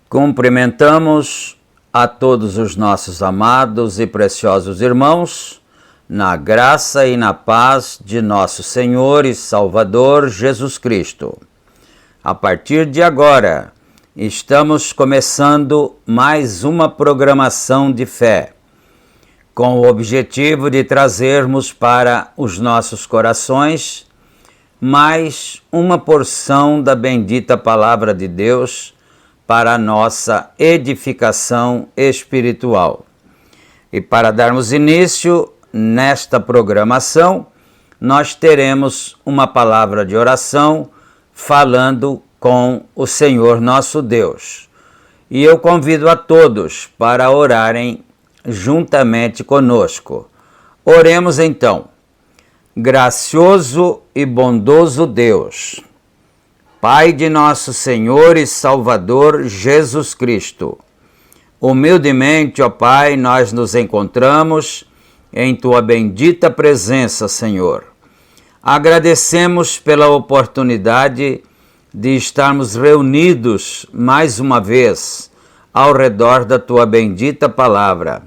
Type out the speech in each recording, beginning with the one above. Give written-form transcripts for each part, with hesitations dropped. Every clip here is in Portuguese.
Cumprimentamos a todos os nossos amados e preciosos irmãos, na graça e na paz de nosso Senhor e Salvador Jesus Cristo. A partir de agora, estamos começando mais uma programação de fé, com o objetivo de trazermos para os nossos corações mais uma porção da bendita Palavra de Deus para a nossa edificação espiritual. E para darmos início nesta programação, nós teremos uma palavra de oração falando com o Senhor nosso Deus. E eu convido a todos para orarem juntamente conosco. Oremos então. Gracioso e bondoso Deus, Pai de nosso Senhor e Salvador Jesus Cristo, humildemente, ó Pai, nós nos encontramos em Tua bendita presença, Senhor. Agradecemos pela oportunidade de estarmos reunidos mais uma vez ao redor da Tua bendita palavra.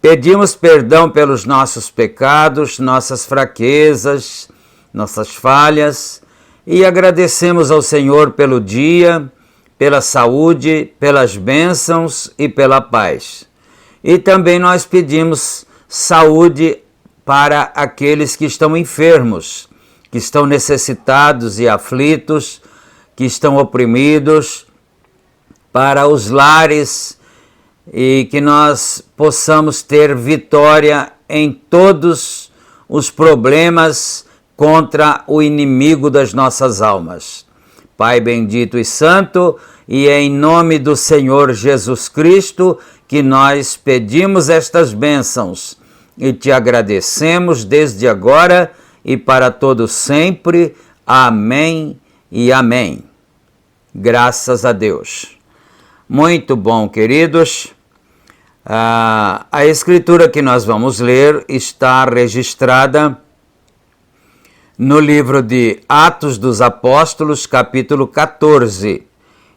Pedimos perdão pelos nossos pecados, nossas fraquezas, nossas falhas, e agradecemos ao Senhor pelo dia, pela saúde, pelas bênçãos e pela paz. E também nós pedimos saúde para aqueles que estão enfermos, que estão necessitados e aflitos, que estão oprimidos, para os lares e que nós possamos ter vitória em todos os problemas contra o inimigo das nossas almas. Pai bendito e santo, e é em nome do Senhor Jesus Cristo que nós pedimos estas bênçãos e te agradecemos desde agora e para todo sempre. Amém e amém. Graças a Deus. Muito bom, queridos. A escritura que nós vamos ler está registrada no livro de Atos dos Apóstolos, capítulo 14,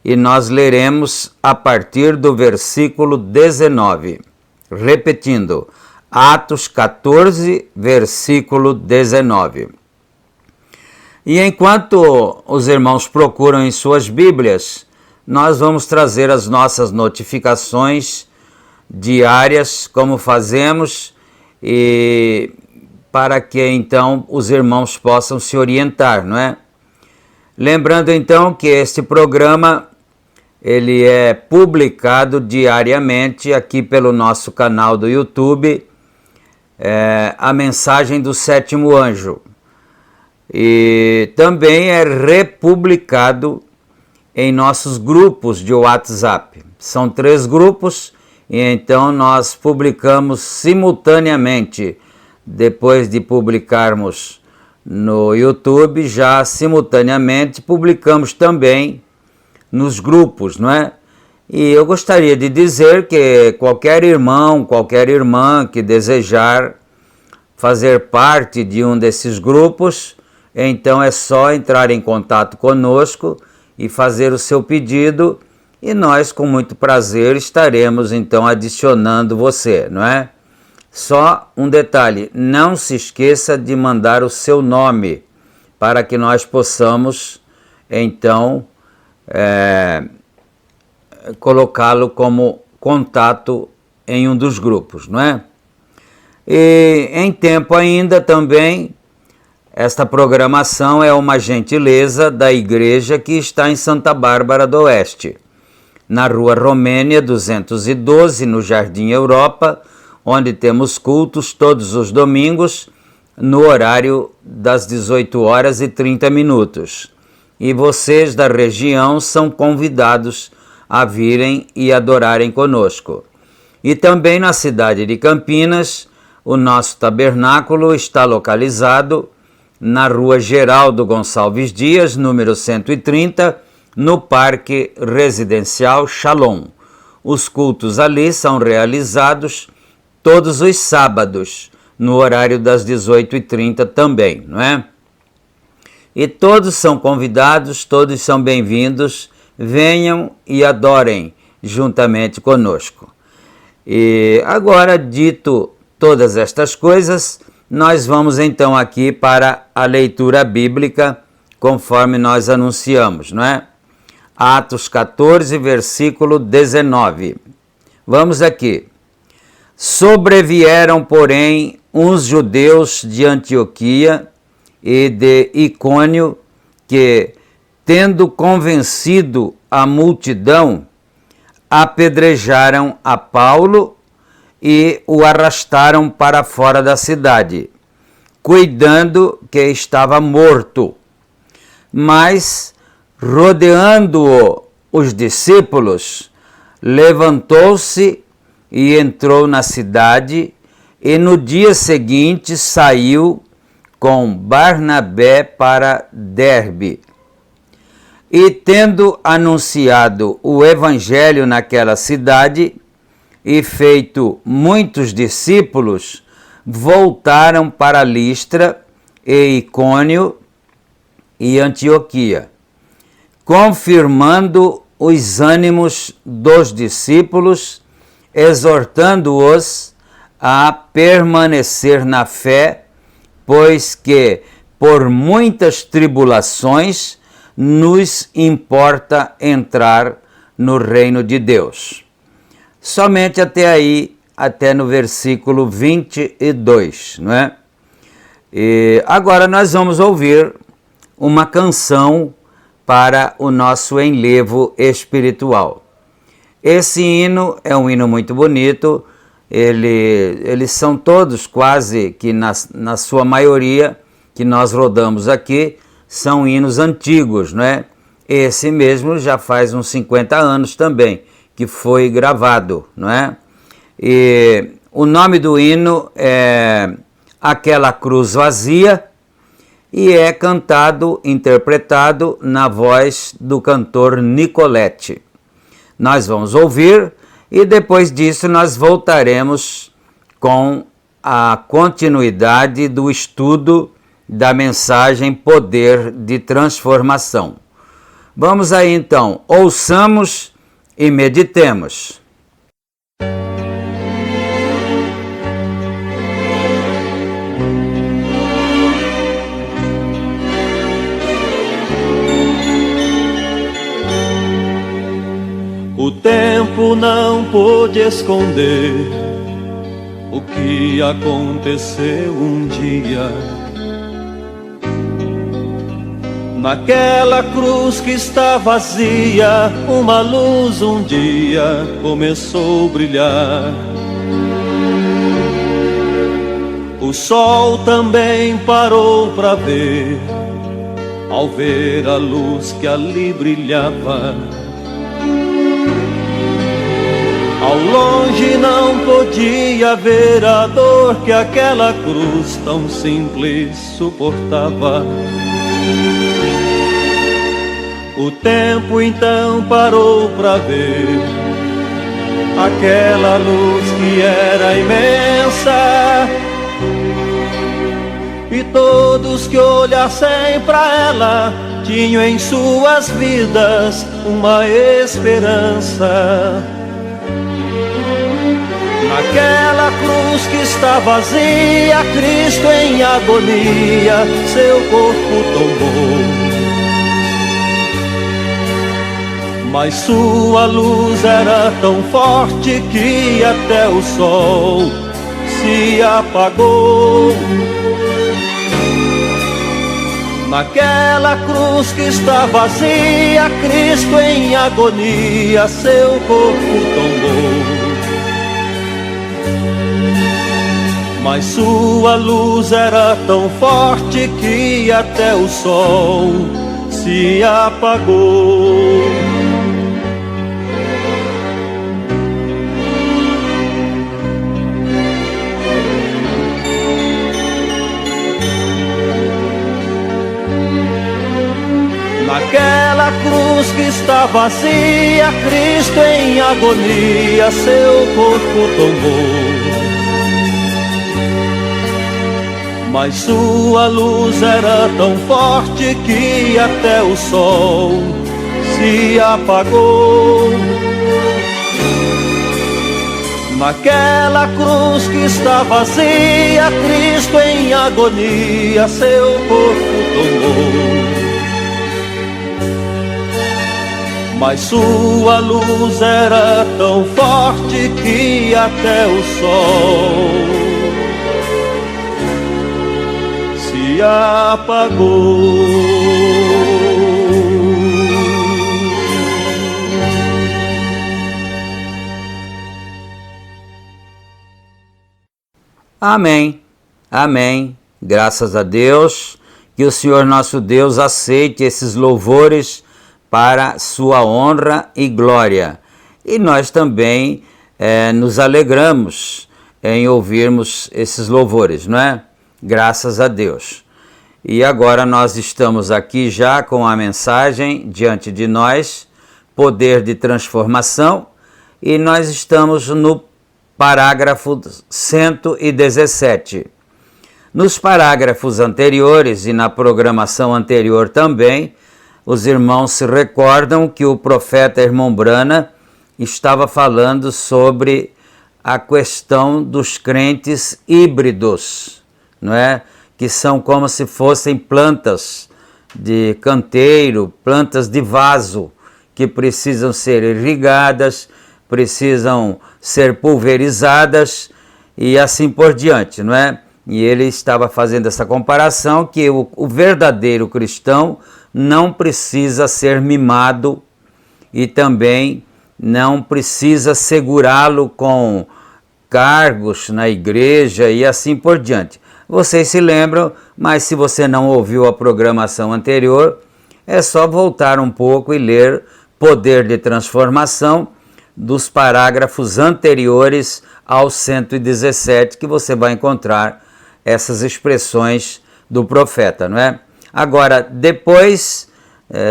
e nós leremos a partir do versículo 19. Repetindo, Atos 14, versículo 19. E enquanto os irmãos procuram em suas Bíblias, nós vamos trazer as nossas notificações diárias, como fazemos, e para que então os irmãos possam se orientar, não é? Lembrando então que este programa ele é publicado diariamente aqui pelo nosso canal do YouTube, a mensagem do sétimo anjo, e também é republicado em nossos grupos de WhatsApp. São 3 grupos, e então nós publicamos simultaneamente. Depois de publicarmos no YouTube, já simultaneamente publicamos também nos grupos, não é? E eu gostaria de dizer que qualquer irmão, qualquer irmã que desejar fazer parte de um desses grupos, então é só entrar em contato conosco e fazer o seu pedido, e nós com muito prazer estaremos então adicionando você, não é? Só um detalhe, não se esqueça de mandar o seu nome para que nós possamos então colocá-lo como contato em um dos grupos, não é? E em tempo ainda também, esta programação é uma gentileza da igreja que está em Santa Bárbara do Oeste, na Rua Romênia 212, no Jardim Europa, onde temos cultos todos os domingos, no horário das 18h30. E vocês da região são convidados a virem e adorarem conosco. E também na cidade de Campinas, o nosso tabernáculo está localizado na Rua Geraldo Gonçalves Dias, número 130, no Parque Residencial Shalom. Os cultos ali são realizados todos os sábados, no horário das 18h30 também, não é? E todos são convidados, todos são bem-vindos, venham e adorem juntamente conosco. E agora, dito todas estas coisas, nós vamos então aqui para a leitura bíblica, conforme nós anunciamos, não é? Atos 14, versículo 19. Vamos aqui. Sobrevieram, porém, uns judeus de Antioquia e de Icônio que, tendo convencido a multidão, apedrejaram a Paulo e o arrastaram para fora da cidade, cuidando que estava morto. Mas, rodeando-o os discípulos, levantou-se e entrou na cidade, e no dia seguinte saiu com Barnabé para Derbe. E tendo anunciado o evangelho naquela cidade e feito muitos discípulos, voltaram para Listra e Icônio e Antioquia, confirmando os ânimos dos discípulos, exortando-os a permanecer na fé, pois que por muitas tribulações nos importa entrar no reino de Deus. Somente até aí, até no versículo 22, não é? E agora nós vamos ouvir uma canção para o nosso enlevo espiritual. Esse hino é um hino muito bonito, eles são todos quase que na sua maioria que nós rodamos aqui, são hinos antigos, não é? Esse mesmo já faz uns 50 anos também, que foi gravado, não é? E o nome do hino é Aquela Cruz Vazia e é cantado, interpretado na voz do cantor Nicolete. Nós vamos ouvir e depois disso nós voltaremos com a continuidade do estudo da mensagem Poder de Transformação. Vamos aí então, ouçamos e meditemos. O tempo não pôde esconder o que aconteceu um dia. Naquela cruz que está vazia, uma luz um dia começou a brilhar. O sol também parou para ver, ao ver a luz que ali brilhava. Ao longe não podia ver a dor que aquela cruz tão simples suportava. O tempo então parou para ver aquela luz que era imensa, e todos que olhassem para ela tinham em suas vidas uma esperança. Naquela cruz que está vazia, Cristo em agonia seu corpo tombou. Mas sua luz era tão forte que até o sol se apagou. Naquela cruz que está vazia, Cristo em agonia seu corpo tombou. Mas sua luz era tão forte que até o sol se apagou. Naquela cruz que está vazia, Cristo em agonia seu corpo tombou. Mas sua luz era tão forte que até o sol se apagou. Naquela cruz que está vazia, Cristo em agonia seu corpo tombou. Mas sua luz era tão forte que até o sol se apagou. Amém, amém. Graças a Deus, que o Senhor nosso Deus aceite esses louvores para sua honra e glória. E nós também nos alegramos em ouvirmos esses louvores, não é? Graças a Deus. E agora nós estamos aqui já com a mensagem diante de nós, Poder de Transformação, e nós estamos no parágrafo 117. Nos parágrafos anteriores e na programação anterior também, os irmãos se recordam que o profeta Irmão Brana estava falando sobre a questão dos crentes híbridos, não é? Que são como se fossem plantas de canteiro, plantas de vaso, que precisam ser irrigadas, precisam ser pulverizadas e assim por diante, não é? E ele estava fazendo essa comparação que o verdadeiro cristão não precisa ser mimado e também não precisa segurá-lo com cargos na igreja e assim por diante. Vocês se lembram, mas se você não ouviu a programação anterior, é só voltar um pouco e ler Poder de Transformação dos parágrafos anteriores ao 117, que você vai encontrar essas expressões do profeta, não é? Agora, depois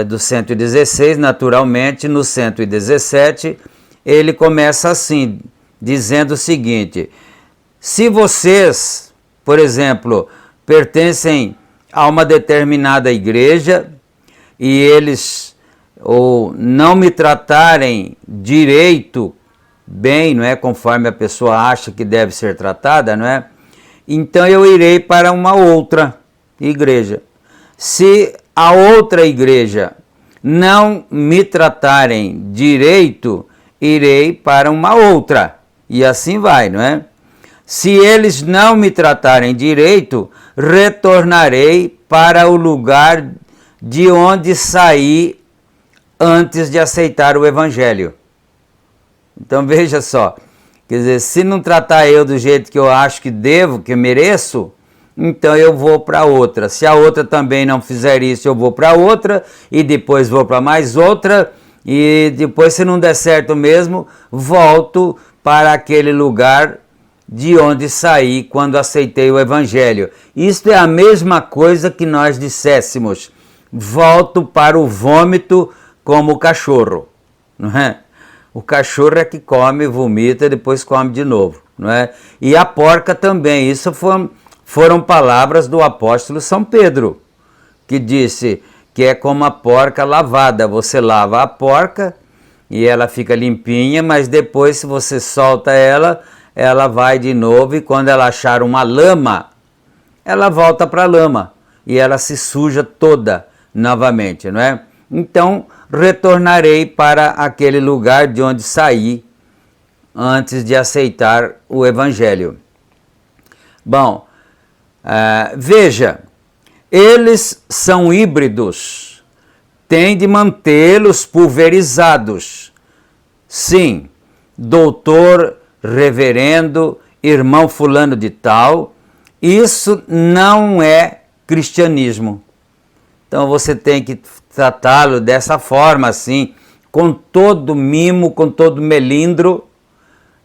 do 116, naturalmente, no 117, ele começa assim, dizendo o seguinte: se vocês, por exemplo, pertencem a uma determinada igreja e eles ou não me tratarem direito, bem, não é, conforme a pessoa acha que deve ser tratada, não é? Então eu irei para uma outra igreja. Se a outra igreja não me tratarem direito, irei para uma outra. E assim vai, não é? Se eles não me tratarem direito, retornarei para o lugar de onde saí antes de aceitar o evangelho. Então veja só, quer dizer, se não tratar eu do jeito que eu acho que devo, que eu mereço, então eu vou para outra. Se a outra também não fizer isso, eu vou para outra, e depois vou para mais outra, e depois, se não der certo mesmo, volto para aquele lugar de onde saí quando aceitei o evangelho. Isto é a mesma coisa que nós disséssemos: volto para o vômito como o cachorro, não é? O cachorro é que come, vomita e depois come de novo, não é? E a porca também. Isso foram palavras do apóstolo São Pedro, que disse que é como a porca lavada. Você lava a porca e ela fica limpinha, mas depois, se você solta ela, ela vai de novo, e quando ela achar uma lama, ela volta para a lama e ela se suja toda novamente, não é? Então, retornarei para aquele lugar de onde saí antes de aceitar o evangelho. Bom, veja, eles são híbridos, tem de mantê-los pulverizados. Sim, doutor, reverendo, irmão fulano de tal, isso não é cristianismo. Então você tem que tratá-lo dessa forma, assim, com todo mimo, com todo melindro,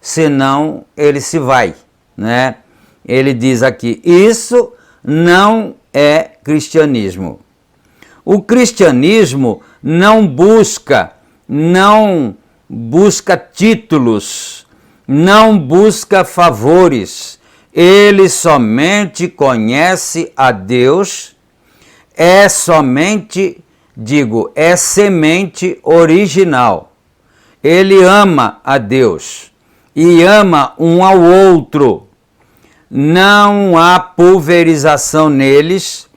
senão ele se vai, né? Ele diz aqui, isso não é cristianismo. O cristianismo não busca títulos, não busca favores. Ele somente conhece a Deus, é semente original. Ele ama a Deus e ama um ao outro. Não há pulverização neles,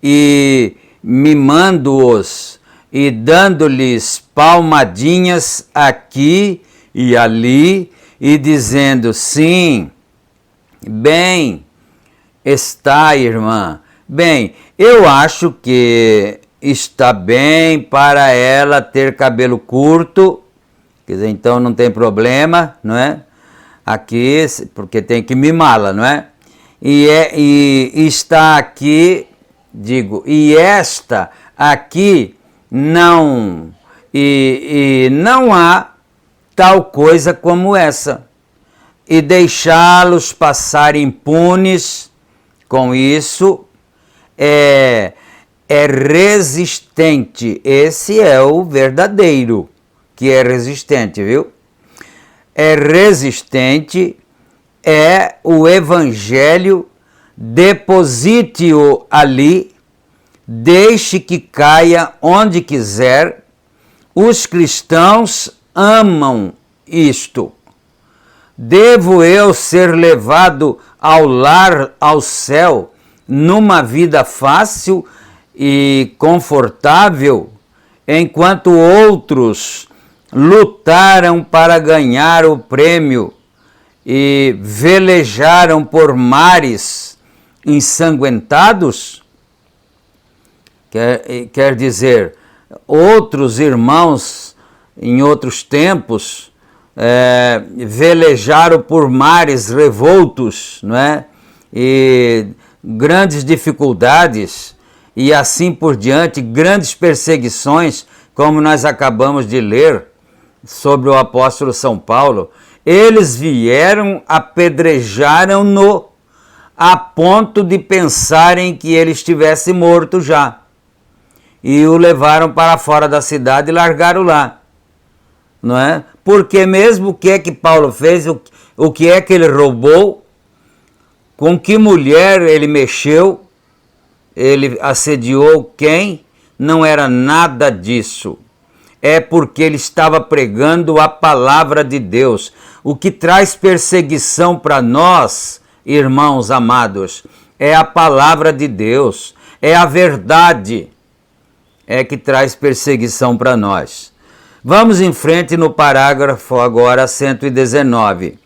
e mimando-os e dando-lhes palmadinhas aqui e ali, e dizendo, sim, bem está, irmã. Bem, eu acho que está bem para ela ter cabelo curto, quer dizer, então não tem problema, não é? Aqui, porque tem que mimá-la, não é? E está aqui, e esta aqui não, e não há tal coisa como essa. E deixá-los passar impunes com isso é resistente. Esse é o verdadeiro que é resistente, viu? É resistente, é o evangelho, deposite-o ali, deixe que caia onde quiser. Os cristãos amam isto. Devo eu ser levado ao céu, numa vida fácil e confortável, enquanto outros lutaram para ganhar o prêmio e velejaram por mares ensanguentados? Quer dizer, outros irmãos em outros tempos, velejaram por mares revoltos, não é? E grandes dificuldades e assim por diante, grandes perseguições, como nós acabamos de ler sobre o apóstolo São Paulo. Eles vieram, apedrejaram-no a ponto de pensarem que ele estivesse morto já. E o levaram para fora da cidade e largaram lá. Não é? Porque mesmo o que é que Paulo fez, o que é que ele roubou, com que mulher ele mexeu, ele assediou quem, não era nada disso. É porque ele estava pregando a palavra de Deus. O que traz perseguição para nós, irmãos amados, é a palavra de Deus, é a verdade, é que traz perseguição para nós. Vamos em frente no parágrafo agora 119.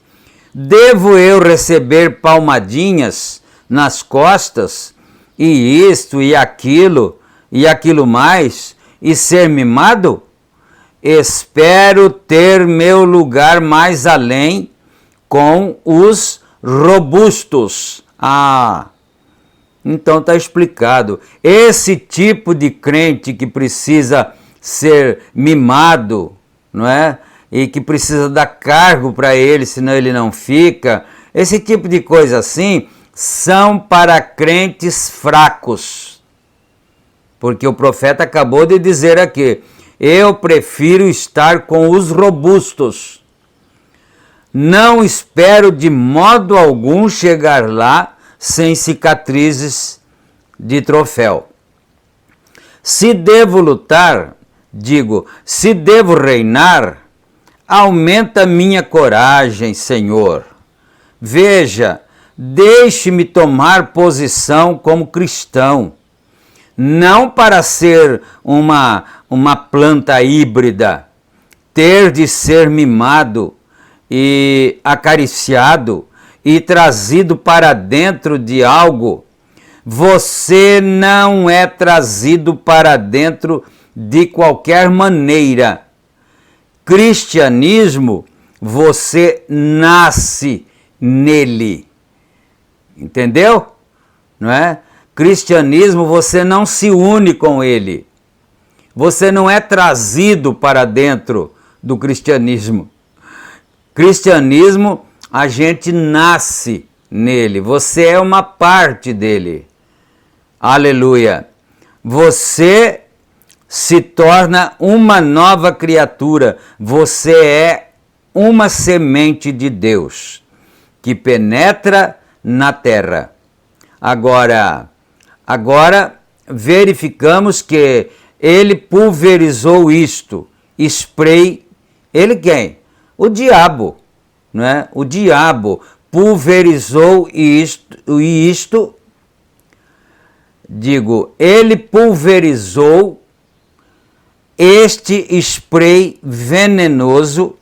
Devo eu receber palmadinhas nas costas, e isto e aquilo mais, e ser mimado? Espero ter meu lugar mais além com os robustos. Então está explicado. Esse tipo de crente que precisa ser mimado, não é? E que precisa dar cargo para ele, senão ele não fica. Esse tipo de coisa assim são para crentes fracos. Porque o profeta acabou de dizer aqui, eu prefiro estar com os robustos. Não espero de modo algum chegar lá sem cicatrizes de troféu. Se devo lutar, se devo reinar, aumenta minha coragem, Senhor. Veja, deixe-me tomar posição como cristão, não para ser uma planta híbrida, ter de ser mimado e acariciado e trazido para dentro de algo. Você não é trazido para dentro de qualquer maneira. Cristianismo, você nasce nele. Entendeu? Não é? Cristianismo, você não se une com ele. Você não é trazido para dentro do cristianismo. Cristianismo, a gente nasce nele. Você é uma parte dele. Aleluia. Você se torna uma nova criatura. Você é uma semente de Deus que penetra na terra. Agora verificamos que ele pulverizou isto. Spray. Ele quem? O diabo. Não é? O diabo pulverizou isto. Ele pulverizou este spray venenoso,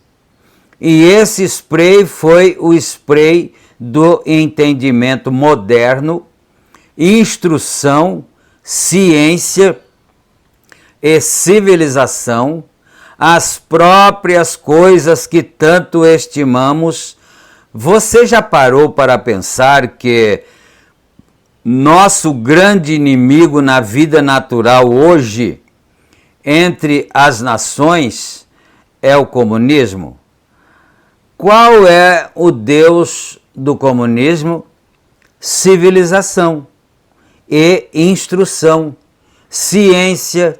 e esse spray foi o spray do entendimento moderno, instrução, ciência e civilização, as próprias coisas que tanto estimamos. Você já parou para pensar que nosso grande inimigo na vida natural hoje, entre as nações, é o comunismo? Qual é o Deus do comunismo? Civilização e instrução, ciência,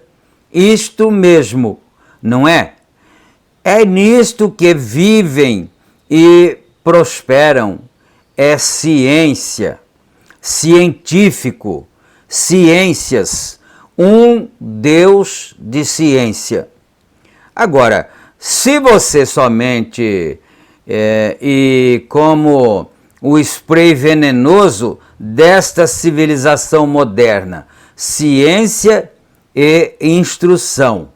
isto mesmo, não é? É nisto que vivem e prosperam, é ciência, científico, ciências, um Deus de ciência. Agora, se você somente, e como o spray venenoso desta civilização moderna, ciência e instrução.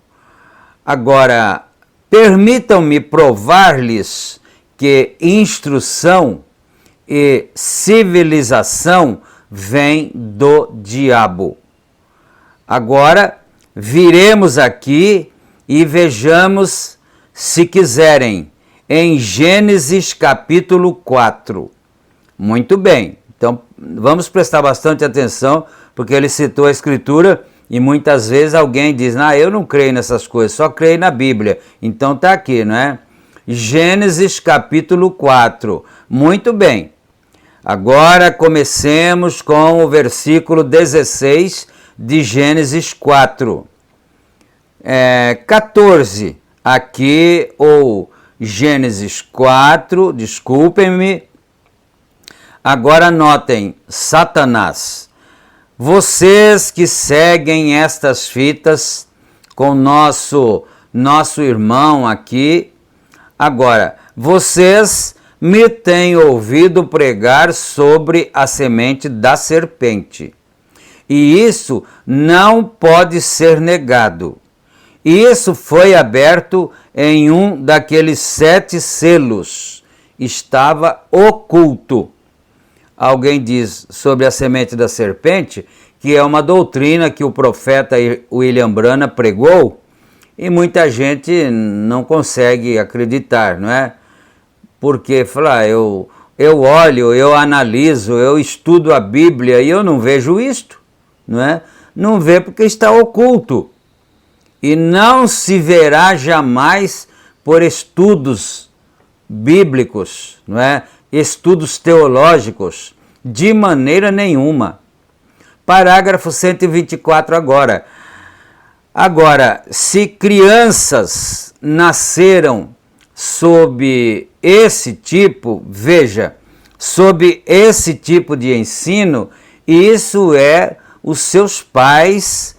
Agora, permitam-me provar-lhes que instrução e civilização vem do diabo. Agora, viremos aqui e vejamos se quiserem, em Gênesis capítulo 4. Muito bem, então vamos prestar bastante atenção, porque ele citou a Escritura e muitas vezes alguém diz, eu não creio nessas coisas, só creio na Bíblia. Então está aqui, não é? Gênesis capítulo 4. Muito bem. Agora comecemos com o versículo 16 de Gênesis 4. 14 aqui, ou Gênesis 4, desculpem-me. Agora notem, Satanás. Vocês que seguem estas fitas com nosso irmão aqui, agora, vocês me têm ouvido pregar sobre a semente da serpente. E isso não pode ser negado. Isso foi aberto em um daqueles 7 selos. Estava oculto. Alguém diz sobre a semente da serpente, que é uma doutrina que o profeta William Branham pregou, e muita gente não consegue acreditar, não é? Porque fala, eu olho, eu analiso, eu estudo a Bíblia e eu não vejo isto, não é? Não vê porque está oculto. E não se verá jamais por estudos bíblicos, não é? Estudos teológicos, de maneira nenhuma. Parágrafo 124 agora. Agora, se crianças nasceram sob esse tipo, veja, sob esse tipo de ensino, isso os seus pais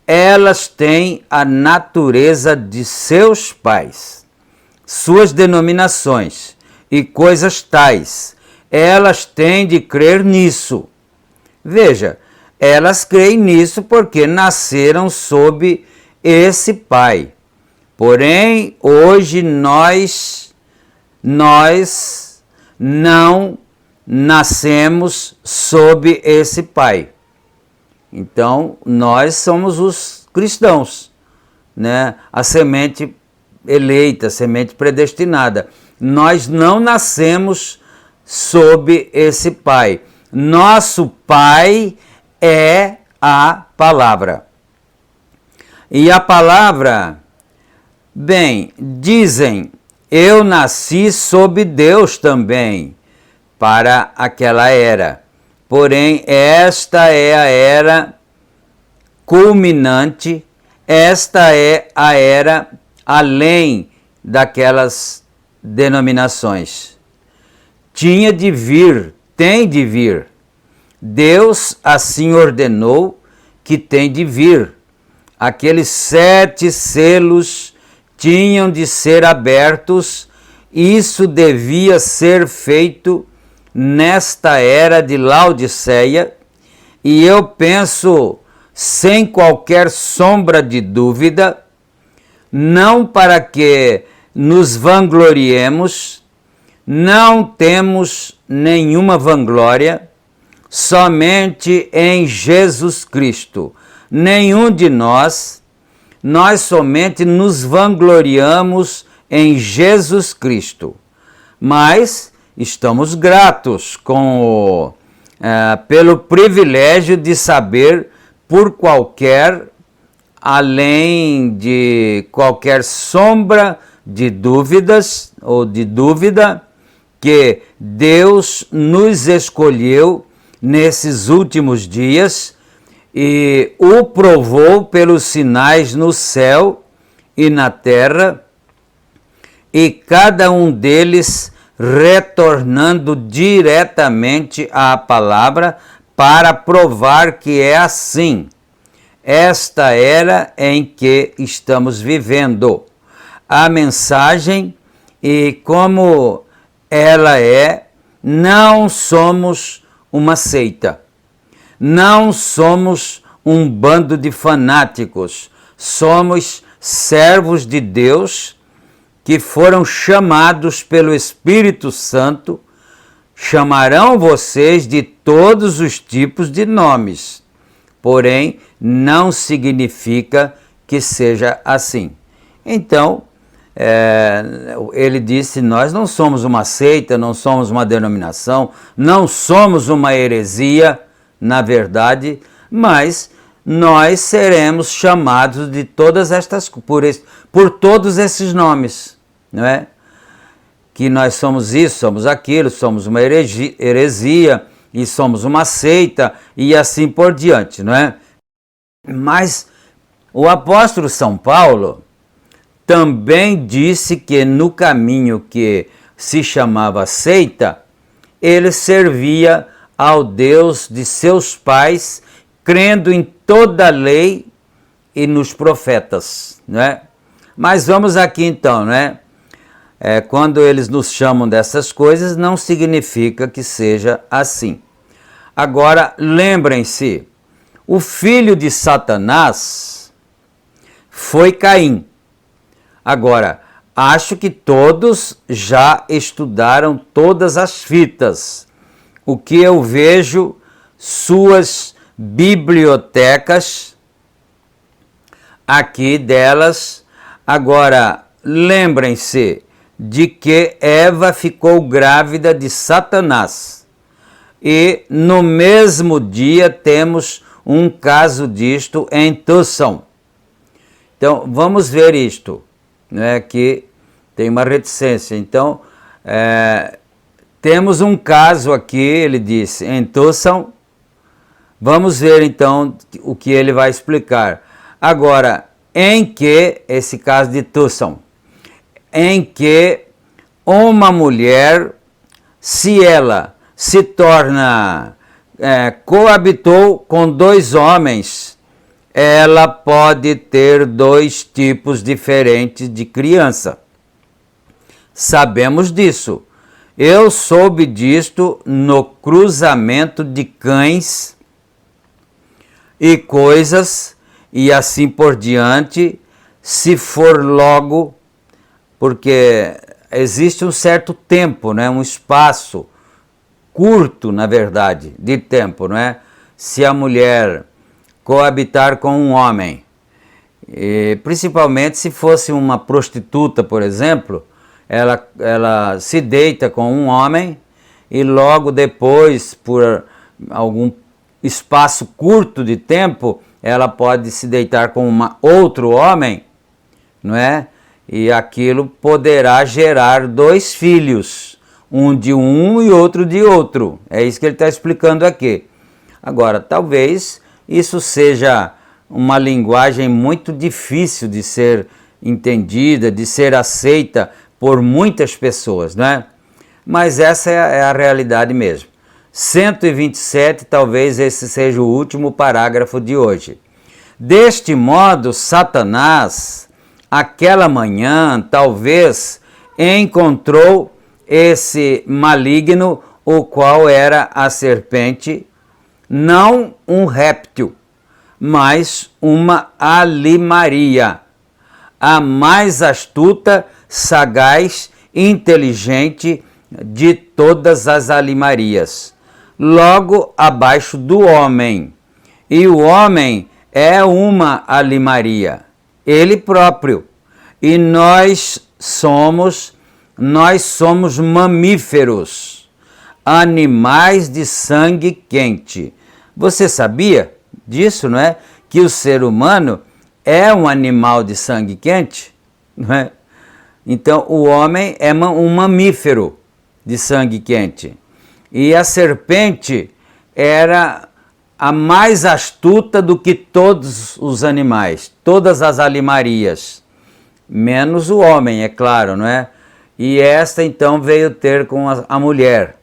elas têm a natureza de seus pais, suas denominações e coisas tais, elas têm de crer nisso. Veja, elas creem nisso porque nasceram sob esse pai. Porém, hoje nós não nascemos sob esse pai. Então, nós somos os cristãos, né? A semente eleita, a semente predestinada. Nós não nascemos sob esse pai. Nosso pai é a palavra. E a palavra, bem, dizem, eu nasci sob Deus também, para aquela era. Porém, esta é a era culminante, esta é a era além daquelas denominações. Tinha de vir, tem de vir. Deus assim ordenou que tem de vir. Aqueles 7 selos tinham de ser abertos. Isso devia ser feito nesta era de Laodiceia, e eu penso, sem qualquer sombra de dúvida, não para que nos vangloriemos, não temos nenhuma vanglória, somente em Jesus Cristo. Nenhum de nós somente nos vangloriamos em Jesus Cristo, mas estamos gratos pelo privilégio de saber além de qualquer sombra de dúvidas ou de dúvida, que Deus nos escolheu nesses últimos dias e o provou pelos sinais no céu e na terra, e cada um deles retornando diretamente à palavra para provar que é assim. Esta era em que estamos vivendo. A mensagem, e como ela não somos uma seita, não somos um bando de fanáticos, somos servos de Deus que foram chamados pelo Espírito Santo. Chamarão vocês de todos os tipos de nomes, porém não significa que seja assim. Então, ele disse, nós não somos uma seita, não somos uma denominação, não somos uma heresia, na verdade, mas nós seremos chamados de todas estas, por todos esses nomes, não é? Que nós somos isso, somos aquilo, somos uma heresia e somos uma seita e assim por diante, não é? Mas o apóstolo São Paulo também disse que no caminho que se chamava seita, ele servia ao Deus de seus pais, crendo em toda a lei e nos profetas, né? Mas vamos aqui então, né? Quando eles nos chamam dessas coisas, não significa que seja assim. Agora, lembrem-se, o filho de Satanás foi Caim. Agora, acho que todos já estudaram todas as fitas. O que eu vejo, suas bibliotecas aqui delas. Agora, lembrem-se de que Eva ficou grávida de Satanás. E no mesmo dia temos um caso disto em Tucson. Então, vamos ver isto, né, que tem uma reticência. Então, temos um caso aqui, ele disse, em Tucson. Vamos ver então o que ele vai explicar. Agora, em que, esse caso de Tucson, em que uma mulher, se ela se torna, coabitou com dois homens, ela pode ter dois tipos diferentes de criança. Sabemos disso. Eu soube disto no cruzamento de cães e coisas e assim por diante, se for logo, porque existe um certo tempo, né, um espaço curto, na verdade, de tempo, não é? Se a mulher coabitar com um homem, e principalmente se fosse uma prostituta, por exemplo, ela se deita com um homem e logo depois, por algum espaço curto de tempo, ela pode se deitar com outro homem, não é? E aquilo poderá gerar dois filhos, um de um e outro de outro. É isso que ele está explicando aqui. Agora, talvez isso seja uma linguagem muito difícil de ser entendida, de ser aceita por muitas pessoas, não é? Mas essa é a realidade mesmo. 127, talvez esse seja o último parágrafo de hoje. Deste modo, Satanás, aquela manhã, talvez, encontrou esse maligno, o qual era a serpente, não um réptil, mas uma alimaria, a mais astuta, sagaz, inteligente de todas as alimarias, logo abaixo do homem. E o homem é uma alimaria, ele próprio. E nós somos mamíferos, animais de sangue quente. Você sabia disso, não é? Que o ser humano é um animal de sangue quente, não é? Então, o homem é um mamífero de sangue quente. E a serpente era a mais astuta do que todos os animais, todas as alimarias, menos o homem, é claro, não é? E esta, então, veio ter com a mulher.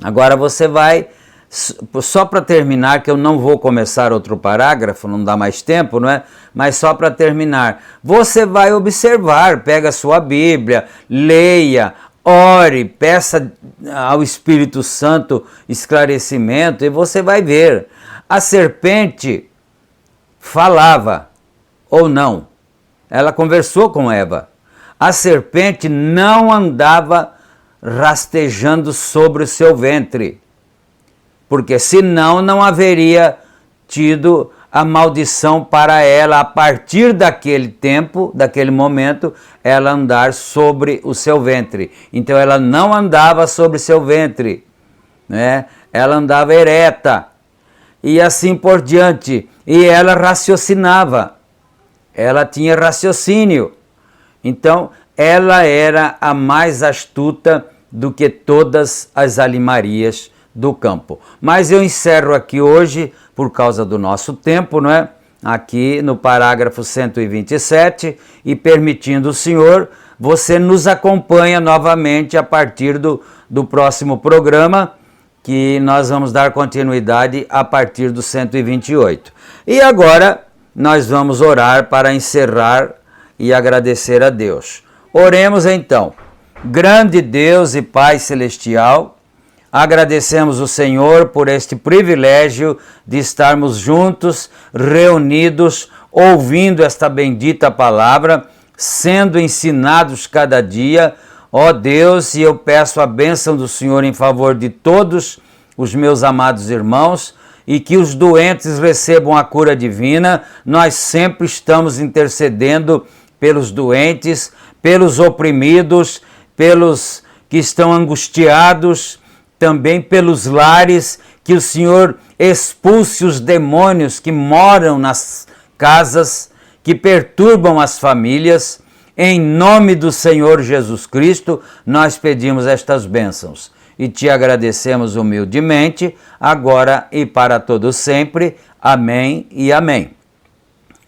Agora você vai, só para terminar, que eu não vou começar outro parágrafo, não dá mais tempo, não é? Mas só para terminar, você vai observar, pega a sua Bíblia, leia, ore, peça ao Espírito Santo esclarecimento e você vai ver. A serpente falava ou não, ela conversou com Eva. A serpente não andava rastejando sobre o seu ventre, porque senão não haveria tido a maldição para ela, a partir daquele tempo, daquele momento, ela andar sobre o seu ventre. Então ela não andava sobre seu ventre, né? Ela andava ereta e assim por diante. E ela raciocinava, ela tinha raciocínio. Então ela era a mais astuta do que todas as alimarias do campo. Mas eu encerro aqui hoje, por causa do nosso tempo, não é? Aqui no parágrafo 127, e permitindo o Senhor, você nos acompanha novamente a partir do próximo programa, que nós vamos dar continuidade a partir do 128. E agora nós vamos orar para encerrar e agradecer a Deus. Oremos então. Grande Deus e Pai Celestial, agradecemos o Senhor por este privilégio de estarmos juntos, reunidos, ouvindo esta bendita palavra, sendo ensinados cada dia. Ó Deus, e eu peço a bênção do Senhor em favor de todos os meus amados irmãos, e que os doentes recebam a cura divina. Nós sempre estamos intercedendo pelos doentes, pelos oprimidos, pelos que estão angustiados, também pelos lares, que o Senhor expulse os demônios que moram nas casas, que perturbam as famílias. Em nome do Senhor Jesus Cristo, nós pedimos estas bênçãos e te agradecemos humildemente, agora e para todo sempre. Amém e amém.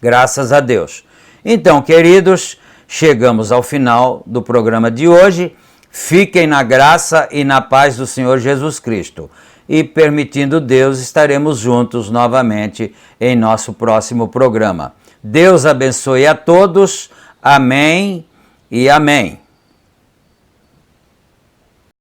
Graças a Deus. Então, queridos, chegamos ao final do programa de hoje. Fiquem na graça e na paz do Senhor Jesus Cristo. E, permitindo Deus, estaremos juntos novamente em nosso próximo programa. Deus abençoe a todos. Amém e amém.